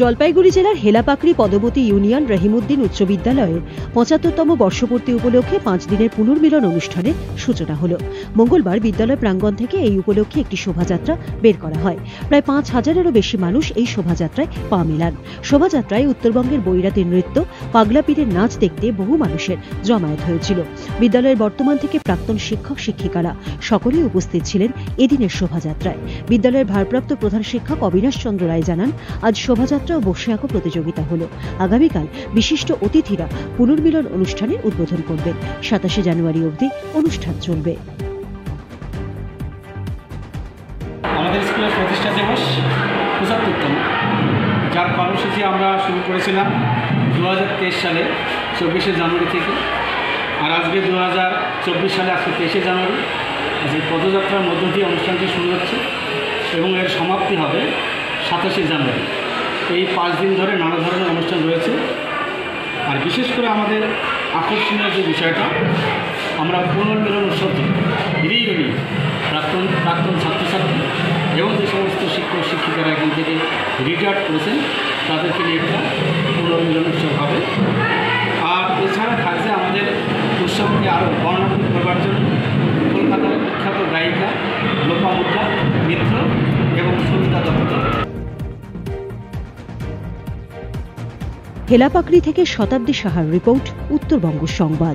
জলপাইগুড়ি জেলার হেলাপাকড়ি পদবতী ইউনিয়ন রহিমউদ্দিন উচ্চ বিদ্যালয়ের ৭৫তম বর্ষপূর্তি উপলক্ষে ৫ দিনের পুনর্মিলন অনুষ্ঠানের সূচনা হল। মঙ্গলবার বিদ্যালয় প্রাঙ্গণ থেকে এই উপলক্ষে একটি শোভাযাত্রা বের করা হয়। প্রায় ৫,০০০-এরও বেশি মানুষ এই শোভাযাত্রায় পা মেলান। শোভাযাত্রায় উত্তরবঙ্গের বৈরাতির নৃত্য, পাগলা পীরের নাচ দেখতে বহু মানুষের জমায়েত হয়েছিল। বিদ্যালয়ের বর্তমান থেকে প্রাক্তন শিক্ষক শিক্ষিকারা সকলেই উপস্থিত ছিলেন এদিনের শোভাযাত্রায়। বিদ্যালয়ের ভারপ্রাপ্ত প্রধান শিক্ষক অবিনাশ চন্দ্র রায় জানান, আজ শোভাযাত্রা ও বসে আঁকো প্রতিযোগিতা হলো। আগামীকাল বিশিষ্ট অতিথিরা পুনর্মিলন অনুষ্ঠানের উদ্বোধন করবেন। ২৭ জানুয়ারি অবধি অনুষ্ঠান চলবে। আমাদের স্কুলের প্রতিষ্ঠা দিবস ৭৫তম, যার কর্মসূচি আমরা শুরু করেছিলাম ২০২৩ সালে ২৪শে জানুয়ারি থেকে। আর আজকে ২০২৪ সালে আজকে ২৩শে জানুয়ারি। আজকে পদযাত্রার মধ্য দিয়ে অনুষ্ঠানটি শুরু হচ্ছে এবং এর সমাপ্তি হবে ২৭শে জানুয়ারি। এই ৫ দিন ধরে নানা ধরনের অনুষ্ঠান রয়েছে। আর বিশেষ করে আমাদের আকর্ষণীয় যে বিষয়টা, আমরা পুনর্মিলন উৎসবটি রিইউনিয়ন প্রাক্তন ছাত্রছাত্রী এবং যে সমস্ত শিক্ষক শিক্ষিকারা এখান থেকে রিটায়ার্ড করেছেন তাদেরকে নিয়ে একটা পুনর্মিলন উৎসব হবে। আর এছাড়া থাকছে আমাদের উৎসবকে আরও বর্ণাঢ্য করবার জন্য কলকাতার বিখ্যাত গায়িকা লোপামুদ্রা মিত্র এবং সুমিতা দত্ত। হেলাপাকড়ি থেকে শতাব্দী সাহার রিপোর্ট, উত্তরবঙ্গ সংবাদ।